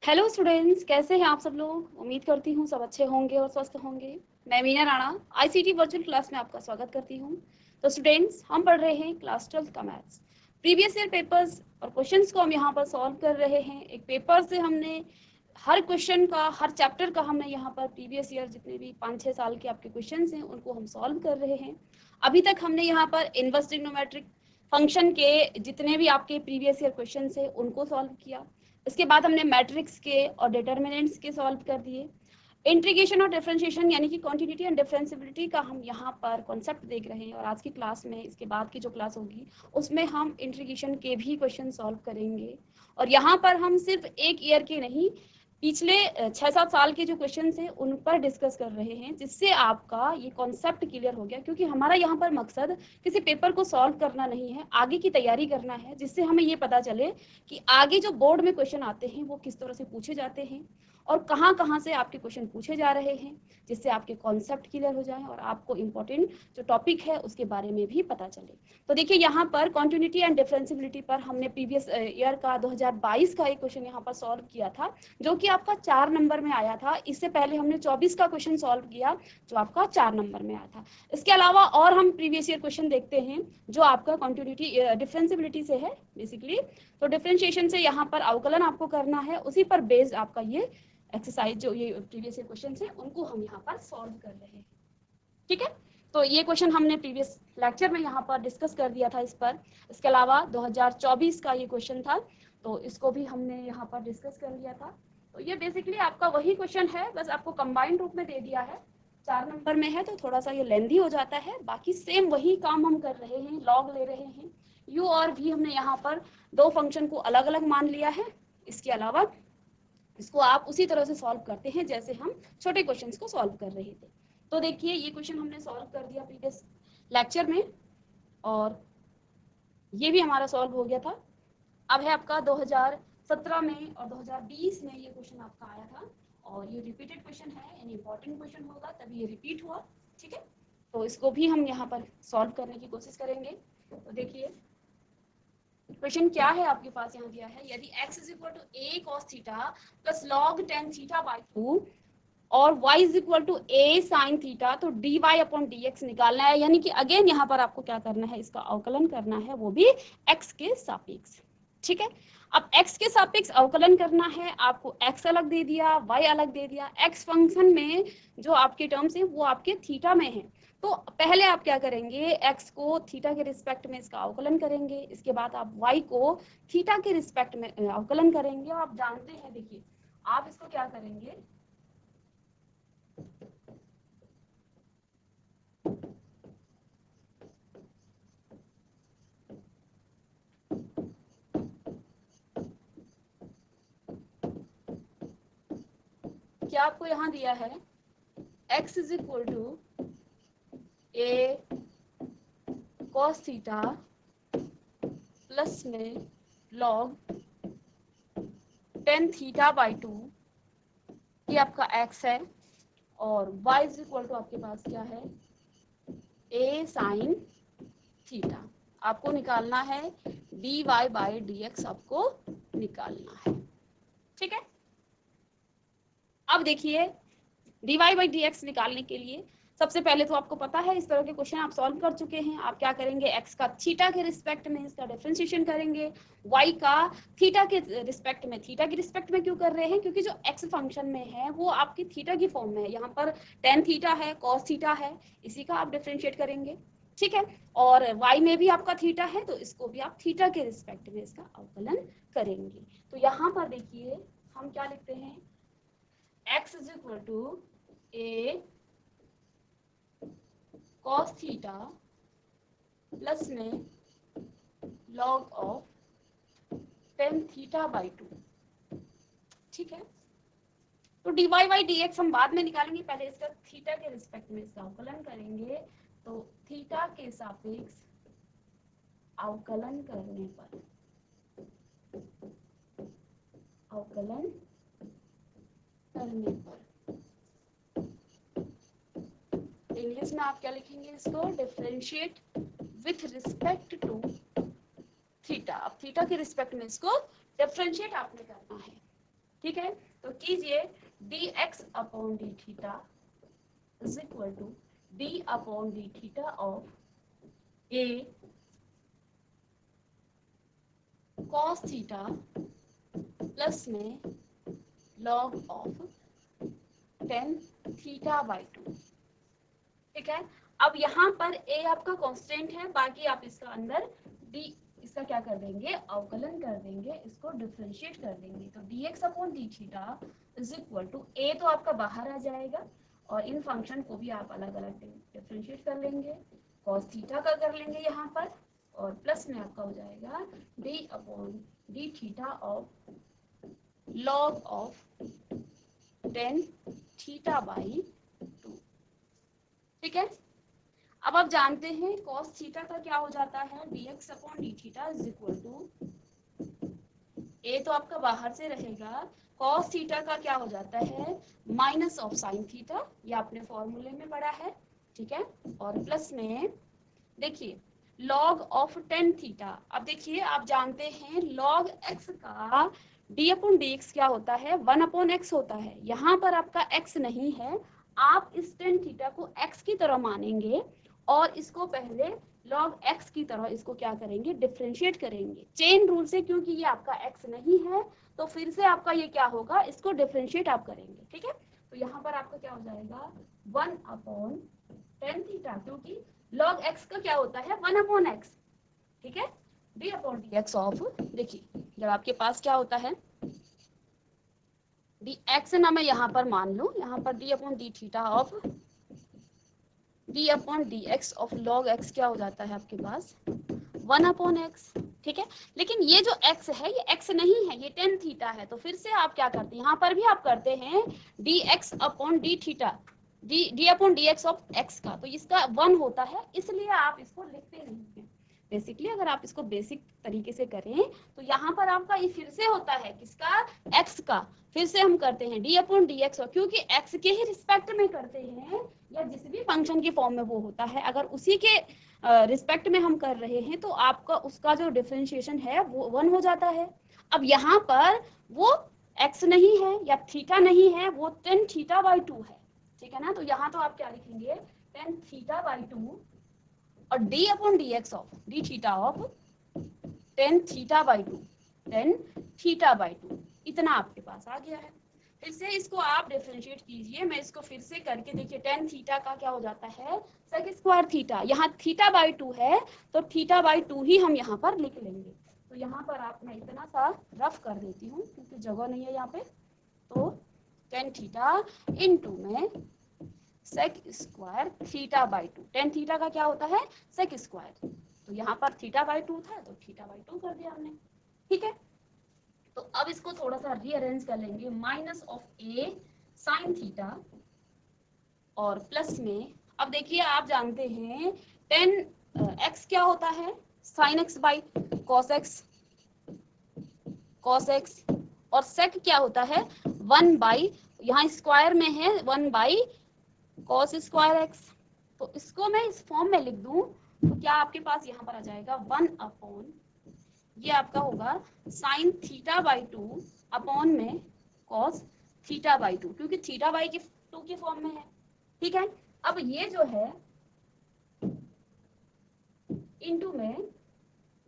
Hello students, कैसे हैं आप सब लोग। उम्मीद करती हूँ सब अच्छे होंगे और स्वस्थ होंगे। मैं Meena Rana ICT virtual class में आपका स्वागत करती हूँ। तो स्टूडेंट्स, हम पढ़ रहे हैं क्लास 12 का मैथ्स प्रीवियस ईयर पेपर्स और क्वेश्चंस को हम यहाँ पर सॉल्व कर रहे हैं। एक पेपर से हमने हर क्वेश्चन का, हर चैप्टर का हमने यहाँ पर प्रीवियस ईयर जितने भी 5-6 साल के आपके क्वेश्चन हैं उनको हम सॉल्व कर रहे हैं। अभी तक हमने यहाँ पर इनवर्स ट्रिग्नोमेट्रिक फंक्शन के जितने भी आपके प्रीवियस ईयर क्वेश्चन है उनको सॉल्व किया। इसके बाद हमने मैट्रिक्स के और डिटर्मिनेंट्स के सॉल्व कर दिए। इंटीग्रेशन और डिफरेंशिएशन यानी कि क्वांटिटी एंड डिफरेंशिएबिलिटी का हम यहाँ पर कॉन्सेप्ट देख रहे हैं और आज की क्लास में, इसके बाद की जो क्लास होगी उसमें हम इंटीग्रेशन के भी क्वेश्चन सॉल्व करेंगे। और यहाँ पर हम सिर्फ एक ईयर के नहीं, पिछले 6-7 साल के जो क्वेश्चन हैं उन पर डिस्कस कर रहे हैं, जिससे आपका ये कॉन्सेप्ट क्लियर हो गया। क्योंकि हमारा यहाँ पर मकसद किसी पेपर को सॉल्व करना नहीं है, आगे की तैयारी करना है, जिससे हमें ये पता चले कि आगे जो बोर्ड में क्वेश्चन आते हैं वो किस तरह से पूछे जाते हैं और कहाँ कहाँ से आपके क्वेश्चन पूछे जा रहे हैं, जिससे आपके कॉन्सेप्ट क्लियर हो जाए और आपको इम्पोर्टेंट जो टॉपिक है उसके बारे में भी पता चले। तो देखिए, यहाँ पर कॉन्टिन्यूटी एंड डिफरेंशिएबिलिटी पर हमने प्रीवियस ईयर का 2022 का एक क्वेश्चन यहाँ पर सॉल्व किया था, जो कि आपका 4 नंबर में आया था। इससे पहले हमने 24 का क्वेश्चन सॉल्व किया जो आपका 4 नंबर में आया था। इसके अलावा और हम प्रीवियस ईयर क्वेश्चन देखते हैं जो आपका कॉन्टिन्यूटी डिफरेंशिएबिलिटी से है बेसिकली। तो डिफरेंशिएशन से यहाँ पर अवकलन आपको करना है, उसी पर बेस्ड आपका ये एक्सरसाइज जो ये प्रीवियस ईयर क्वेश्चन है उनको हम यहाँ पर सॉल्व कर रहे हैं। ठीक है, तो ये क्वेश्चन हमने प्रीवियस लेक्चर में यहाँ पर डिस्कस कर दिया था इस पर। इसके अलावा 2024 का ये क्वेश्चन था, तो इसको भी हमने यहाँ पर डिस्कस कर लिया था। तो ये बेसिकली आपका वही क्वेश्चन है, बस आपको कंबाइंड रूप में दे दिया है। 4 नंबर में है तो थोड़ा सा ये लेंथी हो जाता है, बाकी सेम वही काम हम कर रहे हैं, लॉग ले रहे हैं। यू और भी हमने यहाँ पर दो फंक्शन को अलग अलग मान लिया है। इसके अलावा इसको आप उसी तरह से सॉल्व करते हैं जैसे हम छोटे क्वेश्चंस को सॉल्व कर रहे थे। तो देखिए, ये क्वेश्चन हमने सॉल्व कर दिया प्रीवियस लेक्चर में और ये भी हमारा सॉल्व हो गया था। अब है आपका 2017 में और 2020 में ये क्वेश्चन आपका आया था और ये रिपीटेड क्वेश्चन है, यानी इंपॉर्टेंट क्वेश्चन होगा तभी ये रिपीट हुआ। ठीक है, तो इसको भी हम यहाँ पर सॉल्व करने की कोशिश करेंगे। तो देखिए, क्वेश्चन क्या है आपके पास यहाँ दिया है, यदि x is equal to a cos theta plus log tan theta by 2 और y is equal to a sin theta, तो dy अपॉन dx निकालना है। यानी कि अगेन यहाँ पर आपको क्या करना है, इसका अवकलन करना है, वो भी x के सापेक्ष। ठीक है, अब x के सापेक्ष अवकलन करना है, आपको x अलग दे दिया, y अलग दे दिया। x फंक्शन में जो आपके टर्म्स हैं वो आपके थीटा में है, तो पहले आप क्या करेंगे, x को थीटा के रिस्पेक्ट में इसका अवकलन करेंगे। इसके बाद आप y को थीटा के रिस्पेक्ट में अवकलन करेंगे। आप जानते हैं, देखिए आप इसको क्या करेंगे, क्या आपको यहाँ दिया है x is equal to a cos theta plus में log tan थीटा बाई 2, ये आपका x है, और y इज इक्वल टू आपके पास क्या है, a sin थीटा। आपको निकालना है dy बाई dx, आपको निकालना है। ठीक है, अब देखिए dy बाई dx निकालने के लिए सबसे पहले तो आपको पता है, इस तरह के क्वेश्चन आप सॉल्व कर चुके हैं। आप क्या करेंगे, x का थीटा के रिस्पेक्ट में इसका डिफरेंशिएशन करेंगे, y का थीटा के रिस्पेक्ट में। थीटा के रिस्पेक्ट में क्यों कर रहे हैं, क्योंकि जो x फंक्शन में है वो आपकी थीटा की फॉर्म में है। यहाँ पर tan थीटा है, cos थीटा है, इसी का आप डिफरेंशिएट करेंगे। ठीक है, और y में भी आपका थीटा है तो इसको भी आप थीटा के रिस्पेक्ट में इसका अवकलन करेंगे। तो यहाँ पर देखिए हम क्या लिखते हैं, x is equal to a cos theta plus में log of tan theta by 2। ठीक है, तो dy बाई dx हम बाद में निकालेंगे, पहले इसका थीटा के रिस्पेक्ट में इसका अवकलन करेंगे। तो थीटा के सापेक्ष अवकलन करने पर, अवकलन करने पर इंग्लिश में आप क्या लिखेंगे, इसको differentiate with respect to theta. अब थीटा के रिस्पेक्ट में इसको डिफरेंशिएट आपने करना है। ठीक है, तो कीजिए dx upon D theta is equal to d upon D theta of a cos theta plus में log of tan theta by 2। ठीक है, अब यहाँ पर a आपका कांस्टेंट है, बाकी आप इसका अंदर d इसका क्या कर देंगे, अवकलन कर देंगे, इसको डिफरेंशिएट कर देंगे। तो dx upon D theta is equal to a तो आपका बाहर आ जाएगा और इन फंक्शन को भी आप अलग अलग डिफरेंशिएट कर लेंगे, cos थीटा का कर लेंगे यहाँ पर, और प्लस में आपका हो जाएगा d upon D theta of log of tan theta by 2। ठीक है, अब आप जानते हैं cos थीटा का क्या हो जाता है, dx upon D theta is equal to a तो आपका बाहर से रहेगा, cos थीटा का क्या हो जाता है माइनस ऑफ साइन थीटा, ये आपने फॉर्मूले में पढ़ा है। ठीक है, और प्लस में देखिए log ऑफ tan थीटा। अब देखिए आप जानते हैं log x का d अपॉन डी एक्स क्या होता है, 1 अपॉन एक्स होता है। यहाँ पर आपका x नहीं है, आप इस tan थीटा को x की तरह मानेंगे और इसको पहले log x की तरह इसको क्या करेंगे, डिफरेंशिएट करेंगे चेन रूल से, क्योंकि ये आपका x नहीं है तो फिर से आपका ये क्या होगा, इसको डिफरेंशिएट आप करेंगे। ठीक है, तो यहाँ पर आपका क्या हो जाएगा 1 अपॉन tan थीटा, क्योंकि log x का क्या होता है 1 अपॉन एक्स। ठीक है, d upon d x of, देखिए जब आपके पास क्या होता है डी एक्स ना, मैं यहाँ पर मान लूं, यहाँ पर d upon D theta of d upon d x of log x क्या हो जाता है आपके पास 1 अपॉन एक्स। ठीक है, लेकिन ये जो x है ये x नहीं है, ये tan थीटा है। तो फिर से आप क्या करते हैं, यहाँ पर भी आप करते हैं dx upon D theta, d upon d x of x का, तो इसका 1 होता है, इसलिए आप इसको लिखते नहीं हैं। बेसिकली अगर आप इसको बेसिक तरीके से करें तो यहाँ पर आपका ये फिर से होता है किसका, x का, फिर से हम करते हैं d अपॉन डी एक्स, क्योंकि x के ही रिस्पेक्ट में करते हैं या जिस भी फंक्शन के फॉर्म में वो होता है, अगर उसी के रिस्पेक्ट में हम कर रहे हैं तो आपका उसका जो डिफरेंशिएशन है वो 1 हो जाता है। अब यहाँ पर वो x नहीं है या थीटा नहीं है, वो tan थीटा बाई 2 है। ठीक है ना, तो यहाँ तो आप क्या लिखेंगे tan थीटा बाई 2 और d upon d x of D theta of tan theta by 2, tan theta by 2, इतना आपके पास आ गया है। फिर से इसको आप डिफरेंशिएट कीजिए, मैं इसको फिर से करके देखिए tan थीटा का क्या हो जाता है sec स्क्वायर थीटा, यहाँ थीटा बाई 2 है तो थीटा बाई 2 ही हम यहाँ पर लिख लेंगे। तो यहाँ पर आप मैं इतना सा रफ कर देती हूँ क्योंकि जगह नहीं है यहाँ पे, तो tan थीटा इनटू में sec square theta by 2, tan theta का क्या होता है sec स्क्वायर, तो यहाँ पर थीटा बाई 2 था तो थीटा बाई 2 कर दिया हमने। ठीक है, तो अब इसको थोड़ा सा रीअरेंज कर लेंगे, minus of a sine theta और प्लस में, अब देखिए आप जानते हैं tan x क्या होता है sine x by cos x और sec क्या होता है 1 बाई, यहाँ स्क्वायर में है 1 बाई cos स्क्वायर x। तो इसको मैं इस फॉर्म में लिख दूं तो क्या आपके पास यहाँ पर आ जाएगा 1 अपॉन, ये आपका होगा साइन थीटा बाई 2 अपॉन में cos थीटा बाई 2, क्योंकि थीटा बाई 2 के फॉर्म में है। ठीक है, अब ये जो है इनटू में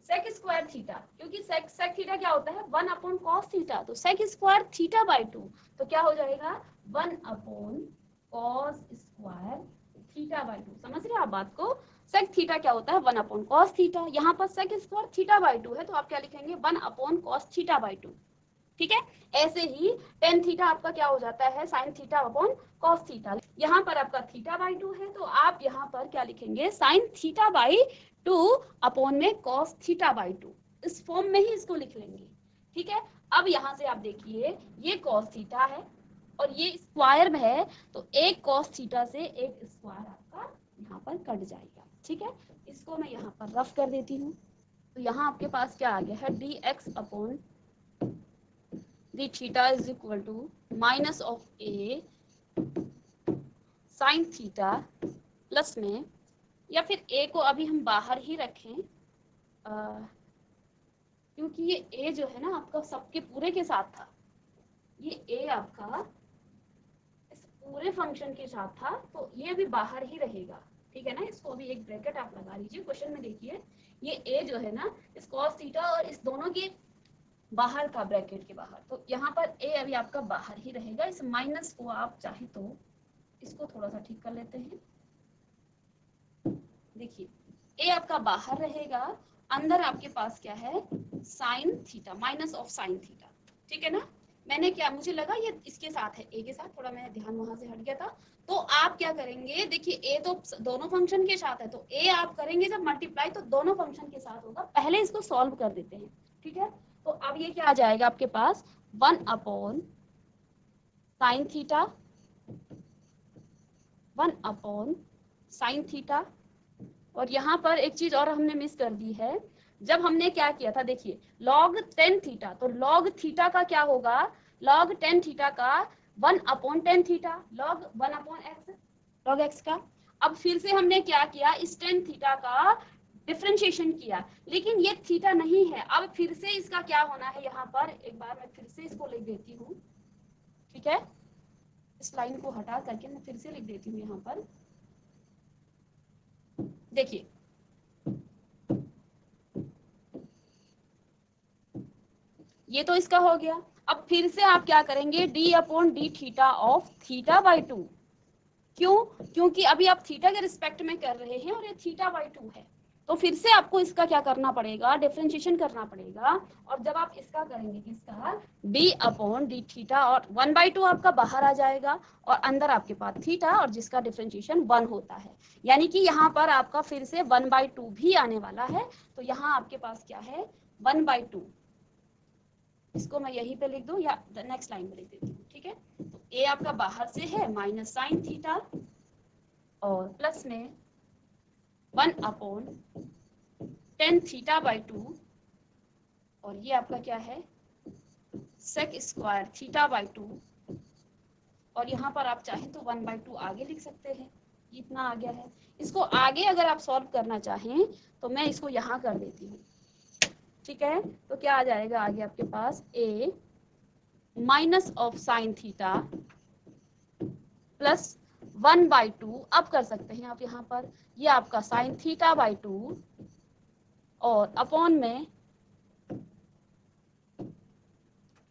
sec स्क्वायर थीटा, क्योंकि sec थीटा क्या होता है 1 अपॉन cos थीटा, तो sec स्क्वायर थीटा बाई 2 तो क्या हो जाएगा 1 upon cos square theta by 2। समझ रहे हैं आप बात को, sec थीटा क्या होता है 1 अपॉन cos थीटा, यहाँ पर sec स्क्वायर थीटा बाई 2 है तो आप क्या लिखेंगे 1 अपॉन cos थीटा बाई 2। ठीक है, ऐसे ही tan थीटा आपका क्या हो जाता है sin theta upon cos theta, यहाँ पर आपका थीटा बाई 2 है तो आप यहाँ पर क्या लिखेंगे sin थीटा बाई 2 अपॉन में cos थीटा बाई 2, इस फॉर्म में ही इसको लिख लेंगे। ठीक है, अब यहाँ से आप देखिए ये cos थीटा है और ये स्क्वायर में है तो एक cos थीटा से एक स्क्वायर आपका यहाँ पर कट जाएगा। ठीक है, इसको मैं यहाँ पर रफ कर देती हूँ, तो यहाँ आपके पास क्या आ गया है dx upon D theta is equal to minus of a sine theta plus में, या फिर a को अभी हम बाहर ही रखें क्योंकि ये a जो है ना आपका सबके पूरे के साथ था, ये ए आपका इस पूरे फंक्शन के साथ था, तो ये भी बाहर ही रहेगा, ठीक है ना। इसको भी एक ब्रैकेट आप लगा लीजिए। क्वेश्चन में देखिए ये ए जो है ना इस cos थीटा और इस दोनों के बाहर का, ब्रैकेट के बाहर, तो यहाँ पर ए अभी आपका बाहर ही रहेगा। इस माइनस को आप चाहे तो इसको थोड़ा सा ठीक कर लेते हैं। देखिए ए आपका बाहर रहेगा, अंदर आपके पास क्या है, sine theta, minus of sine theta, ठीक है ना। मैंने क्या, मुझे लगा ये इसके साथ है, ए के साथ, थोड़ा मेरा ध्यान वहां से हट गया था। तो आप क्या करेंगे, देखिए ए तो दोनों फंक्शन के साथ है, तो ए आप करेंगे जब मल्टीप्लाई तो दोनों फंक्शन के साथ होगा। पहले इसको सॉल्व कर देते हैं, ठीक है। तो अब ये क्या आ जाएगा आपके पास, 1 upon sine theta, 1 upon sine theta. और यहाँ पर एक चीज और हमने मिस कर दी है, जब हमने क्या किया था, देखिए log 10 थीटा, तो log थीटा का क्या होगा, log 10 थीटा का 1 upon 10 theta, log 1 upon x, log x का। अब फिर से हमने क्या किया, इस 10 थीटा का डिफरेंशिएशन किया, लेकिन ये थीटा नहीं है। अब फिर से इसका क्या होना है, यहाँ पर एक बार मैं फिर से इसको लिख देती हूँ, ठीक है। इस लाइन को हटा करके मैं फिर से लिख देती हूँ यहाँ पर। देखिए ये तो इसका हो गया। अब फिर से आप क्या करेंगे, d upon D theta of theta by 2। क्यों, क्योंकि अभी आप थीटा के रिस्पेक्ट में कर रहे हैं और ये थीटा बाई 2 है, तो फिर से आपको इसका क्या करना पड़ेगा, डिफरेंशिएशन करना पड़ेगा। और जब आप इसका करेंगे किसका, d अपॉन डी थीटा, और 1/2 आपका बाहर आ जाएगा और अंदर आपके पास थीटा, और जिसका डिफरेंशिएशन 1 होता है। यानी कि यहाँ पर आपका फिर से 1/2 भी आने वाला है। तो यहाँ आपके पास क्या है, 1/2। इसको मैं यहीं पे लिख दूं या नेक्स्ट लाइन में लिख देती हूँ, ठीक है। तो ए आपका बाहर से है माइनस साइन थीटा और प्लस में 1 अपॉन 10 थीटा बाई 2, और ये आपका क्या है, सेक स्क्वायर थीटा बाई 2। और यहाँ पर आप चाहें तो 1/2 आगे लिख सकते हैं, इतना आ गया है। इसको आगे अगर आप सॉल्व करना चाहें तो मैं इसको यहाँ कर देती हूँ, ठीक है। तो क्या आ जाएगा आगे आपके पास, a minus of sine theta plus 1/2। अब कर सकते हैं आप यहाँ पर, ये आपका साइन थीटा बाई 2 और अपॉन में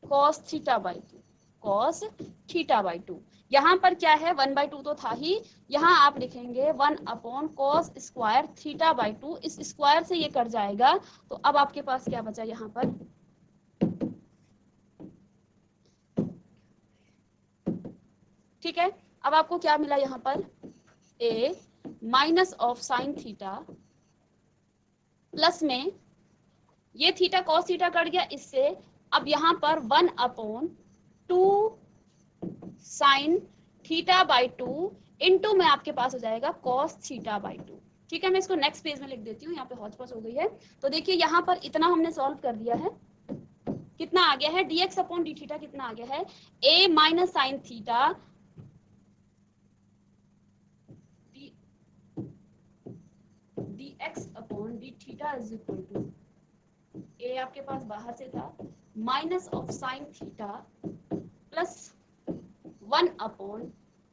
cos theta by 2, cos theta by 2। यहाँ पर क्या है, 1/2 तो था ही, यहाँ आप लिखेंगे 1 upon cos square theta by 2। इस स्क्वायर से ये कट जाएगा, तो अब आपके पास क्या बचा यहाँ पर, ठीक है। अब आपको क्या मिला यहाँ पर, a minus of sine theta plus में ये थीटा कॉस थीटा कट गया इससे। अब यहाँ पर 1 upon 2 sine theta by 2 into में आपके पास हो जाएगा कॉस थीटा बाई 2, ठीक है। मैं इसको नेक्स्ट पेज में लिख देती हूँ, यहाँ पे हौच पौच हो गई है। तो देखिए यहाँ पर इतना हमने सॉल्व कर दिया है, कितना आ गया है, dx अपॉन डी थीटा कितना आ गया है, a minus sine theta dx upon D theta is equal to, a आपके पास बाहर से था minus of sine theta plus 1 upon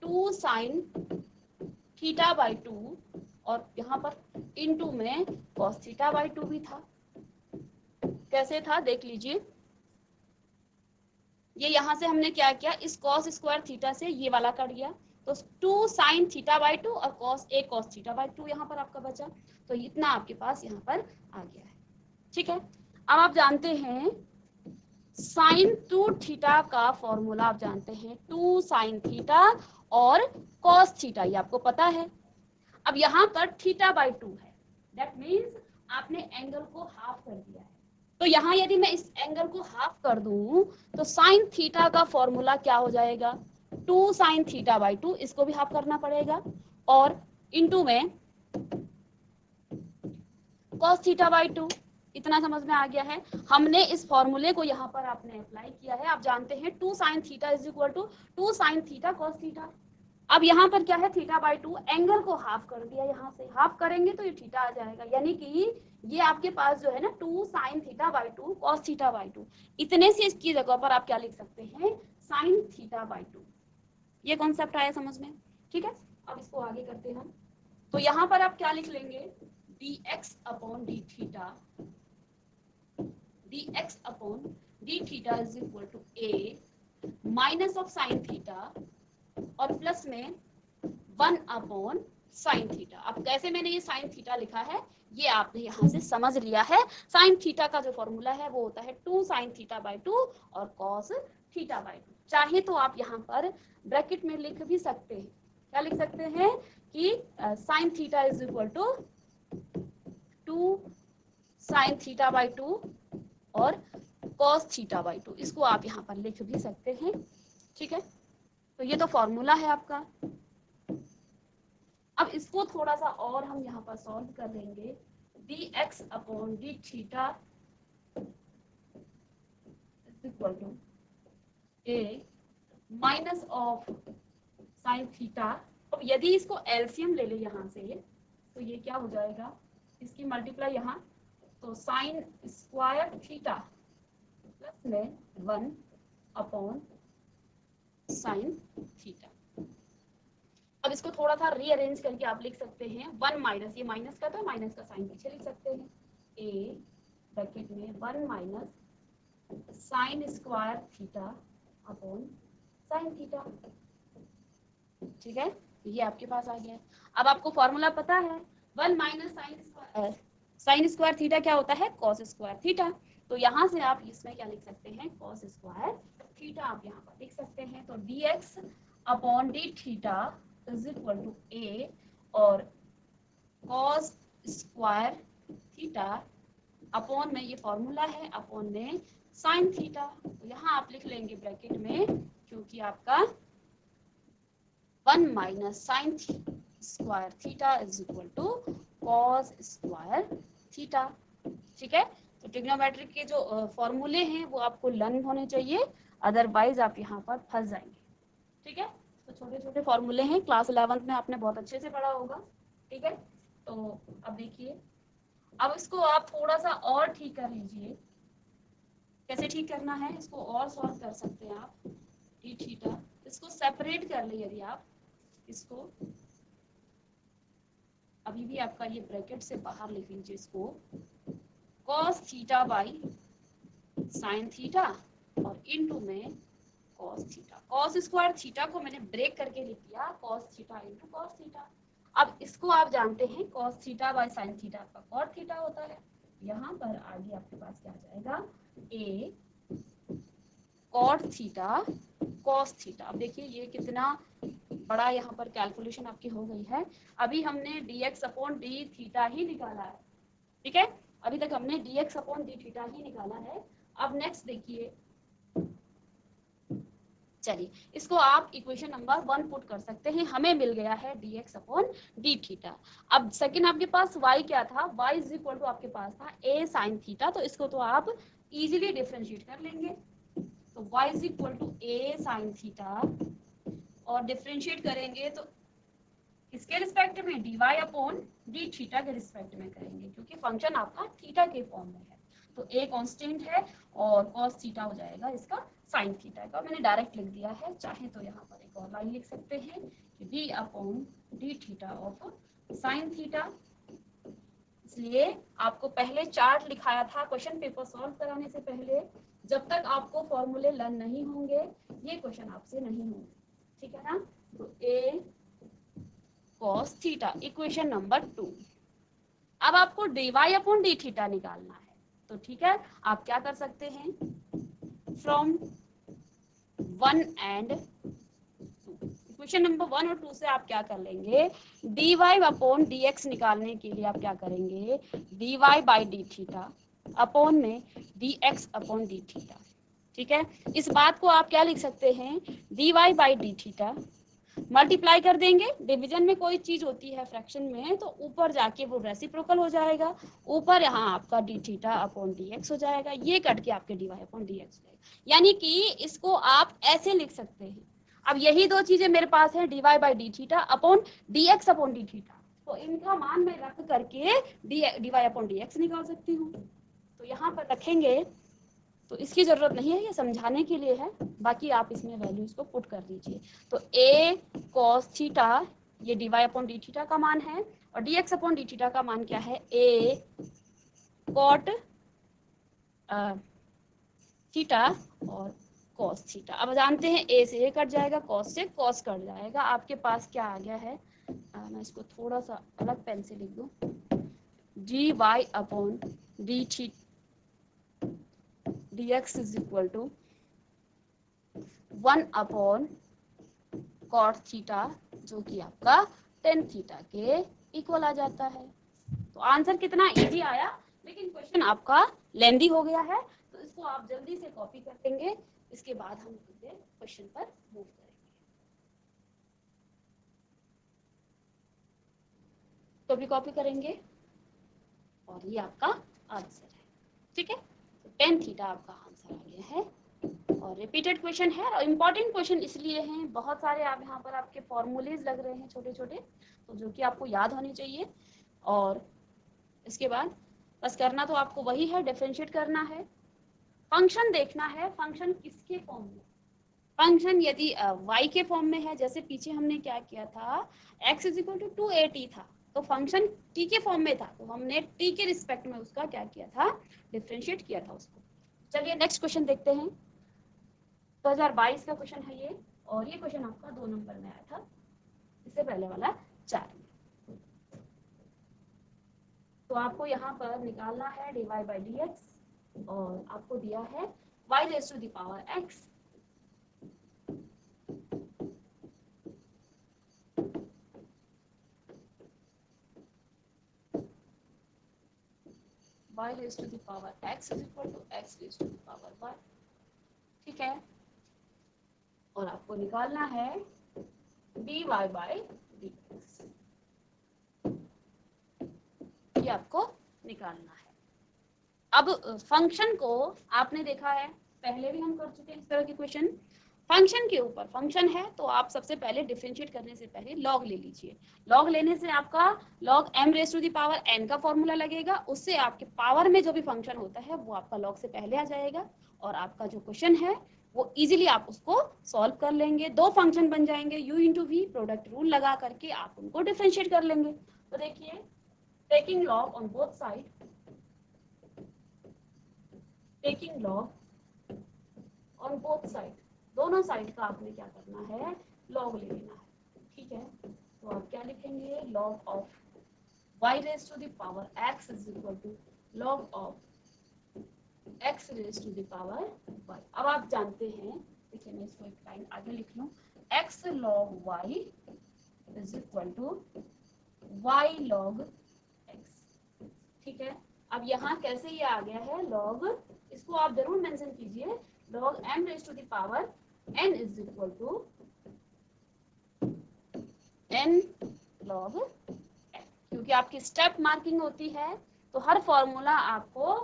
2 sine theta by 2, और यहाँ पर इनटू में कॉस थीटा बाई 2 भी था। कैसे था देख लीजिए, ये यहाँ से हमने क्या किया, इस कॉस स्क्वायर थीटा से ये वाला कट गया, तो 2 साइन थीटा बाई 2 और कॉस थीटा बाई 2 यहाँ पर आपका बचा। तो इतना आपके पास यहाँ पर आ गया है, ठीक है। अब आप जानते हैं साइन 2 थीटा का फॉर्मूला, आप जानते हैं 2 साइन थीटा और कॉस थीटा, ये आपको पता है। अब यहाँ पर थीटा बाई 2 है, दैट मीन्स आपने एंगल को हाफ कर दिया है। तो यहाँ यदि मैं इस एंगल को हाफ कर दूं तो साइन थीटा का फॉर्मूला क्या हो जाएगा, 2 साइन थीटा बाई 2, इसको भी हाफ करना पड़ेगा, और इनटू में कॉस थीटा बाई 2। इतना समझ में आ गया है। हमने इस फॉर्मूले को यहाँ पर आपने अप्लाई किया है। आप जानते हैं 2 sine theta is equal to 2 sine theta cos theta. अब यहाँ पर क्या है, थीटा बाई 2, एंगल को हाफ कर दिया, यहाँ से हाफ करेंगे तो ये थीटा आ जाएगा, यानी कि ये आपके पास जो है ना 2 sine theta by 2 cos theta by 2। इतने से इसकी जगह पर आप क्या लिख सकते हैं, साइन थीटा बाई 2। ये कॉन्सेप्ट आया समझ में? ठीक है, अब इसको आगे करते हैं हम। तो यहाँ पर आप क्या लिख लेंगे, dx upon D theta, dx upon D theta is equal to a minus of sine theta और प्लस में 1 अपॉन साइन थीटा। अब कैसे मैंने ये साइन थीटा लिखा है ये आपने यहाँ से समझ लिया है। साइन थीटा का जो फॉर्मूला है वो होता है 2 साइन थीटा बाई 2 और कॉस थीटा बाई 2। चाहे तो आप यहाँ पर ब्रैकेट में लिख भी सकते हैं, क्या लिख सकते हैं कि sine theta is equal to 2 sine theta by 2 और कॉस थीटा बाई 2, इसको आप यहाँ पर लिख भी सकते हैं। ठीक है, तो ये तो फॉर्मूला है आपका। अब इसको थोड़ा सा और हम यहाँ पर सॉल्व कर लेंगे, dx upon D theta equal to a minus of sine theta. अब यदि इसको एलसीएम ले ले यहाँ से तो ये क्या हो जाएगा, इसकी मल्टीप्लाई यहाँ, तो साइन स्क्वायर थीटा प्लस में 1 अपॉन साइन थीटा। अब इसको थोड़ा सा रीअरेंज करके आप लिख सकते हैं 1 माइनस, ये माइनस का था, माइनस का साइन पीछे लिख सकते हैं, a ब्रैकेट में 1 minus sine square theta upon sine theta. ठीक है, ये आपके पास आ गया। अब आपको फॉर्मूला पता है 1 माइनस साइन स्क्वायर थीटा क्या होता है, कॉस स्क्वायर थीटा। तो यहाँ से आप इसमें क्या लिख सकते हैं, कॉस स्क्वायर थीटा आप यहाँ पर लिख सकते हैं। तो dx upon D theta is equal to a और कॉस स्क्वायर थीटा अपॉन में, ये फॉर्मूला है, अपॉन में साइन थीटा। तो यहाँ आप लिख लेंगे ब्रैकेट में, क्योंकि आपका 1 minus sine square theta is equal to cos square theta. ठीक है, तो ट्रिग्नोमेट्रिक के जो फॉर्मूले हैं वो आपको लर्न होने चाहिए, अदरवाइज आप यहाँ पर फंस जाएंगे। ठीक है, तो छोटे छोटे फॉर्मूले हैं, क्लास 11th में आपने बहुत अच्छे से पढ़ा होगा। ठीक है, तो अब देखिए, अब इसको आप थोड़ा सा और ठीक कर लीजिए। कैसे ठीक करना है, इसको और सॉल्व कर सकते हैं आप। डी थीटा, इसको सेपरेट कर ले, यदि आप इसको अभी भी आपका ये ब्रैकेट से बाहर लिख लीजिए, इसको cos theta by sine theta और इनटू में cos theta. cos square theta को मैंने ब्रेक करके लिख दिया cos theta into cos theta. अब इसको आप जानते हैं cos theta by sine theta आपका cot थीटा होता है। यहाँ पर आगे आपके पास क्या आ जाएगा, a cot theta cos theta. अब देखिए ये कितना बड़ा यहाँ पर कैलकुलेशन आपकी हो गई है। अभी हमने dx अपॉन डी थीटा ही निकाला है। ठीक है, अभी तक हमने dx अपॉन डी थीटा ही निकाला है। अब नेक्स्ट देखिए, चलिए इसको आप इक्वेशन नंबर 1 पुट कर सकते हैं। हमें मिल गया है dx अपॉन डी थीटा। अब सेकंड आपके पास y क्या था, y इज इक्वल टू आपके पास था a साइन थीटा। तो इसको तो आप इजीली डिफरेंशिएट कर लेंगे। तो y is equal to a sine theta और डिफरेंशिएट करेंगे तो किसके रिस्पेक्ट में, dy अपॉन डी थीटा के रिस्पेक्ट में करेंगे, क्योंकि फंक्शन आपका थीटा के फॉर्म में है। तो a कांस्टेंट है और cos थीटा हो जाएगा इसका साइन थीटा का। मैंने डायरेक्ट लिख दिया है, चाहे तो यहाँ पर एक और लाइन लिख सकते हैं कि d upon D theta of sine theta. इसलिए आपको पहले चार्ट लिखाया था क्वेश्चन पेपर सॉल्व कराने से पहले। जब तक आपको फॉर्मूले लर्न नहीं होंगे ये क्वेश्चन आपसे नहीं होंगे। ठीक है ना, तो a cos theta equation number 2। अब आपको dy अपॉन डी थीटा निकालना है। तो ठीक है, आप क्या कर सकते हैं, फ्रॉम 1 एंड 2, इक्वेशन नंबर 1 और 2 से आप क्या कर लेंगे, dy अपॉन dx निकालने के लिए आप क्या करेंगे, dy by d theta upon में dx अपॉन डी थीटा। ठीक है, इस बात को आप क्या लिख सकते हैं, dy by d theta multiply कर देंगे। डिवीजन में कोई चीज होती है फ्रैक्शन में तो ऊपर जाके वो रेसिप्रोकल हो जाएगा, ऊपर यहाँ आपका d theta upon d x हो जाएगा, ये कट के आपके d y upon d x हो जाएगा। यानी कि इसको आप ऐसे लिख सकते हैं। अब यही दो चीजें मेरे पास है, d y by d theta upon d x upon D theta, तो इनका मान मैं रख करके d y upon d x निकाल सकती हूँ। तो यहाँ पर रखेंगे तो इसकी जरूरत नहीं है, ये समझाने के लिए है, बाकी आप इसमें वैल्यूज को पुट कर दीजिए। तो a cos थीटा ये dy अपॉन डी थीटा का मान है, और dx अपॉन डी थीटा का मान क्या है, a cot थीटा और cos थीटा। अब जानते हैं a से a कट जाएगा, cos से cos कट जाएगा, आपके पास क्या आ गया है, मैं इसको थोड़ा सा अलग पेन से लिख दूं, dy upon D theta dx is equal to 1 upon cot theta, जो कि आपका tan थीटा के इक्वल आ जाता है। तो आंसर कितना इजी आया, लेकिन क्वेश्चन आपका लेंदी हो गया है, तो इसको आप जल्दी से कॉपी कर लेंगे, इसके बाद हम सीधे क्वेश्चन पर मूव करेंगे। तो भी कॉपी करेंगे और ये आपका आंसर है, ठीक है। तो tan थीटा आपका आंसर आ गया है, और रिपीटेड क्वेश्चन है, और इम्पॉर्टेंट क्वेश्चन इसलिए हैं, बहुत सारे आप यहाँ पर आपके फॉर्मूलेज लग रहे हैं छोटे छोटे, तो जो कि आपको याद होने चाहिए। और इसके बाद बस करना तो आपको वही है, डिफरेंशिएट करना है, फंक्शन देखना है, फंक्शन किसके फॉर्म में, फंक्शन यदि y के फॉर्म में है, जैसे पीछे हमने क्या किया था, x is equal to 2at था, तो फंक्शन t के फॉर्म में था, तो हमने t के रिस्पेक्ट में उसका क्या किया था, डिफरेंशिएट किया था उसको। चलिए नेक्स्ट क्वेश्चन देखते हैं। 2022 का क्वेश्चन है ये, और ये क्वेश्चन आपका 2 नंबर में आया था, इससे पहले वाला 4 में। तो आपको यहाँ पर निकालना है dy बाई dx, और आपको दिया है y raise to the power x, y raise to the power x is equal to x raise to the power y, ठीक है। और आपको निकालना है dy बाई dx, ये आपको निकालना है। अब फंक्शन को आपने देखा है, पहले भी हम कर चुके हैं इस तरह के क्वेश्चन। फंक्शन के ऊपर फंक्शन है, तो आप सबसे पहले डिफरेंशिएट करने से पहले लॉग ले लीजिए। लॉग लेने से आपका log m raise to the power n का फॉर्मूला लगेगा, उससे आपके पावर में जो भी फंक्शन होता है वो आपका लॉग से पहले आ जाएगा, और आपका जो क्वेश्चन है वो इजीली आप उसको सॉल्व कर लेंगे। दो फंक्शन बन जाएंगे, u into v, product rule लगा करके आप उनको डिफरेंशिएट कर लेंगे। तो देखिए, taking log on both side, taking log on both side, दोनों साइड का आपने क्या करना है, लॉग ले लेना है, ठीक है। तो आप क्या लिखेंगे, log of y raise to the power x is equal to log of x raise to the power y। अब आप जानते हैं, देखिए मैं इसको एक लाइन आगे लिख लूं, x log y is equal to y log x, ठीक है। अब यहाँ कैसे ये आ गया है लॉग, इसको आप जरूर मेंशन कीजिए, log m raise to the power n is equal to n log n, क्योंकि आपकी स्टेप मार्किंग होती है, तो हर फॉर्मूला आपको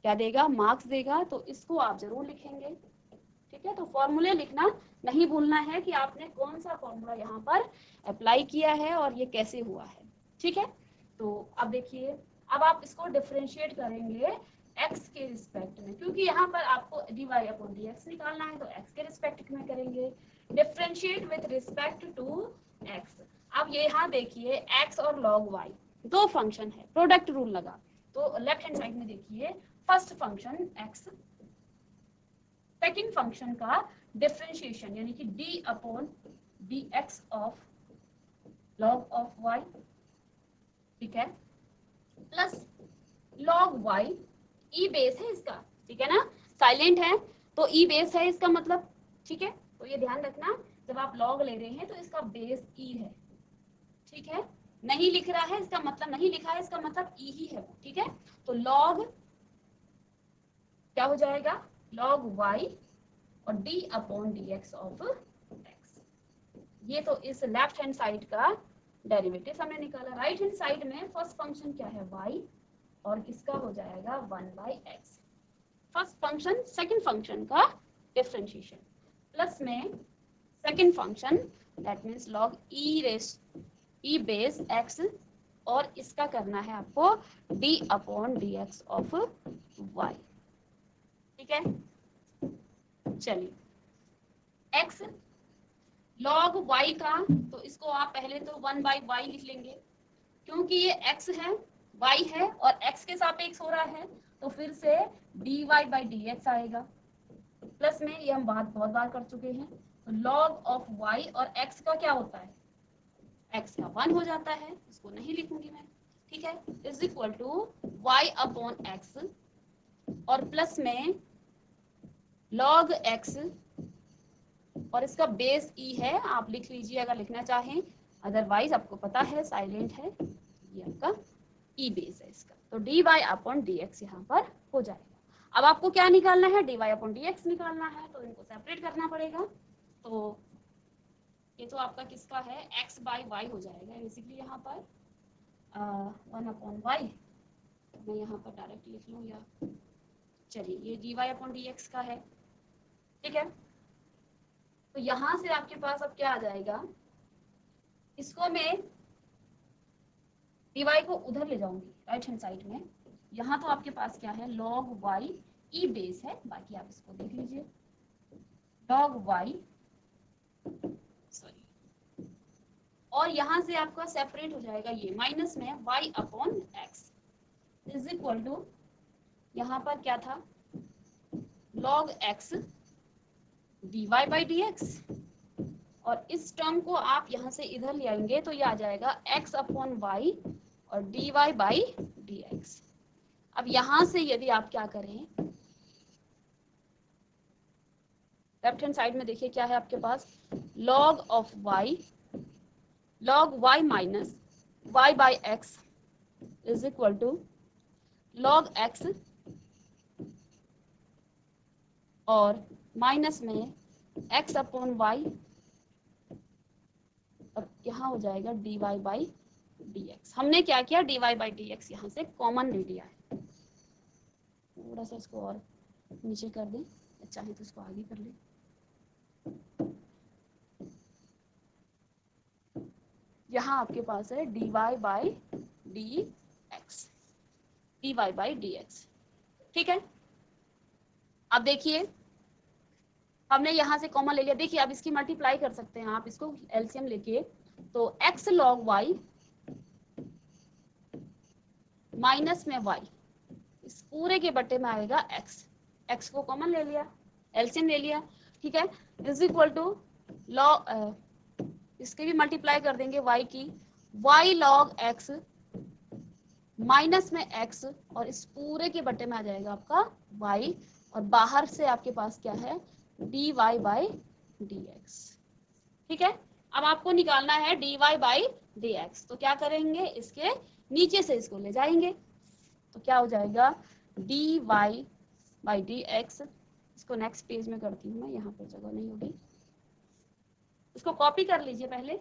क्या देगा, मार्क्स देगा, तो इसको आप जरूर लिखेंगे, ठीक है। तो फॉर्मूले लिखना नहीं भूलना है कि आपने कौन सा फॉर्मूला यहाँ पर अप्लाई किया है और ये कैसे हुआ है, ठीक है। तो अब देखिए, अब आप इसको डिफरेंशिएट करेंगे x के रिस्पेक्ट में, क्योंकि यहाँ पर आपको dy अपॉन dx निकालना है, तो x के रिस्पेक्ट में करेंगे, differentiate with respect to x। अब ये यहाँ देखिए, x और log y दो फंक्शन है, प्रोडक्ट रूल लगा, तो लेफ्ट हैंड साइड में देखिए, first function x, second function का डिफरेंशिएशन यानी कि d upon dx of log of y, ठीक है, प्लस log y, ई बेस है इसका, ठीक है ना, साइलेंट है तो ई बेस है इसका मतलब, ठीक है। तो ये ध्यान रखना, जब आप log ले रहे हैं तो इसका बेस ई है, ठीक है, नहीं लिख रहा है इसका मतलब, नहीं लिखा है इसका मतलब ई ही है, ठीक है। तो log क्या हो जाएगा, log y और d upon dx of x, ये तो इस लेफ्ट हैंड साइड का डेरिवेटिव हमने निकाला। राइट हैंड साइड में फर्स्ट फंक्शन क्या है, y, और इसका हो जाएगा 1 by x, first function second function का डिफरेंशिएशन, प्लस में second function that means log e base x, और इसका करना है आपको d upon dx of y, ठीक ठीक है, चलिए x log y का, तो इसको आप पहले तो 1/y लिख लेंगे, क्योंकि ये x है, y है और x के सापेक्ष हो रहा है, तो फिर से dy/dx आएगा। प्लस में ये हम बात बहुत बार कर चुके हैं, तो log ऑफ y और x का क्या होता है, x का 1 हो जाता है, इसको नहीं लिखूंगी मैं, ठीक है, इज इक्वल टू y/x और प्लस में log x और इसका बेस e है, आप लिख लीजिए अगर लिखना चाहें, अदरवाइज आपको पता है साइलेंट है, ये आपका e बेस है इसका, तो dy/dx यहाँ पर हो जाएगा। अब आपको क्या निकालना है, dy/dx निकालना है, तो इनको सेपरेट करना पड़ेगा। तो ये तो आपका किसका है, x/y हो जाएगा बेसिकली यहाँ पर 1/y, मैं यहाँ पर डायरेक्ट लिख लूँ या चलिए ये dy/dx का है, ठीक है। तो यहाँ से आपके पास अब क्या आ जाएगा, इसको मैं dy को उधर ले जाऊंगी राइट हैंड साइड में, यहाँ तो आपके पास क्या है log y e बेस है, बाकी आप इसको देख लीजिए log y सॉरी, और यहाँ से आपका सेपरेट हो जाएगा ये माइनस में y/x इज इक्वल टू, यहाँ पर क्या था log x dy/dx, और इस टर्म को आप यहाँ से इधर ले आएंगे तो ये आ जाएगा x/y और dy/dx। अब यहाँ से यदि आप क्या करें, लेफ्ट हैंड साइड में देखिए क्या है आपके पास, log of y log y minus y/x is equal to log x और माइनस में x/y, अब यहाँ हो जाएगा dy/dx। हमने क्या किया, dy/dx यहाँ से कॉमन ले लिया है, थोड़ा सा इसको और नीचे कर दें, चाहे तो इसको आगे कर लें, यहाँ आपके पास है dy/dx, ठीक है। अब देखिए हमने यहाँ से कॉमन ले लिया, देखिए अब इसकी मल्टीप्लाई कर सकते हैं आप इसको एलसीएम लेके, तो x log y माइनस में y, इस पूरे के बट्टे में आएगा x को कॉमन ले लिया, एलसीएम ले लिया, ठीक है, इज इक्वल टू log, इसके भी मल्टीप्लाई कर देंगे y की, y log x माइनस में x और इस पूरे के बट्टे में आ जाएगा आपका y, और बाहर से आपके पास क्या है dy/dx, ठीक है। अब आपको निकालना है dy/dx, तो क्या करेंगे, इसके नीचे से इसको ले जाएंगे, तो क्या हो जाएगा dy/dx, इसको नेक्स्ट पेज में करती हूँ मैं, यहाँ पर जगह नहीं होगी, इसको कॉपी कर लीजिए पहले,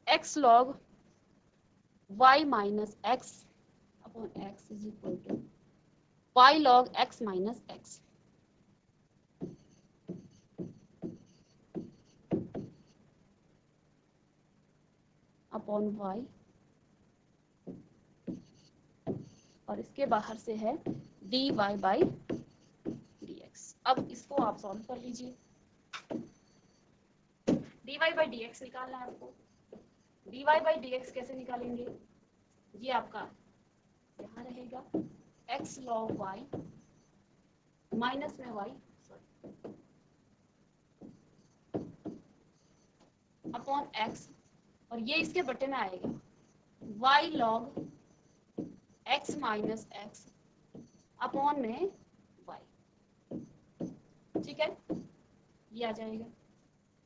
x log y minus x upon x is equal to y log x minus x upon y, और इसके बाहर से है dy/dx। अब इसको आप सॉल्व कर लीजिए, dy/dx निकालना है आपको, dy/dx कैसे निकालेंगे, ये आपका यहाँ रहेगा x log y माइनस में y अपॉन x, और ये इसके बट्टे में आएगा y log x minus x upon में y, ठीक है, ये आ जाएगा।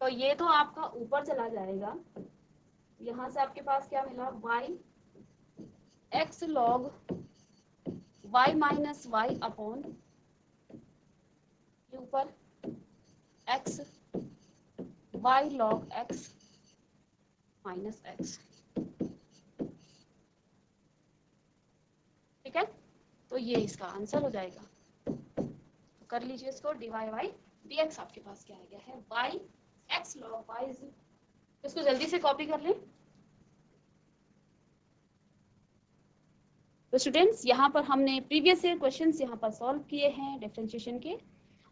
तो ये तो आपका ऊपर चला जाएगा, यहाँ से आपके पास क्या मिला y x log y minus y upon ऊपर x y log x minus x, ठीक है, तो ये इसका आंसर हो जाएगा। तो कर लीजिए इसको, dy/dx आपके पास क्या आ गया है y x log y, इसको जल्दी से कॉपी कर लें, तो स्टूडेंट्स यहाँ पर हमने प्रीवियस ईयर क्वेश्चंस यहाँ पर सॉल्व किए हैं डिफरेंशिएशन के,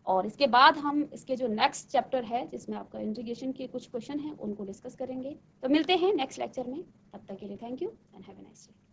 और इसके बाद हम इसके जो नेक्स्ट चैप्टर है जिसमें आपका इंटीग्रेशन के कुछ क्वेश्चन हैं उनको डिस्कस करेंगे। तो मिलते हैं नेक्स्ट लेक्चर में, तब तक के लिए thank you and have a nice day.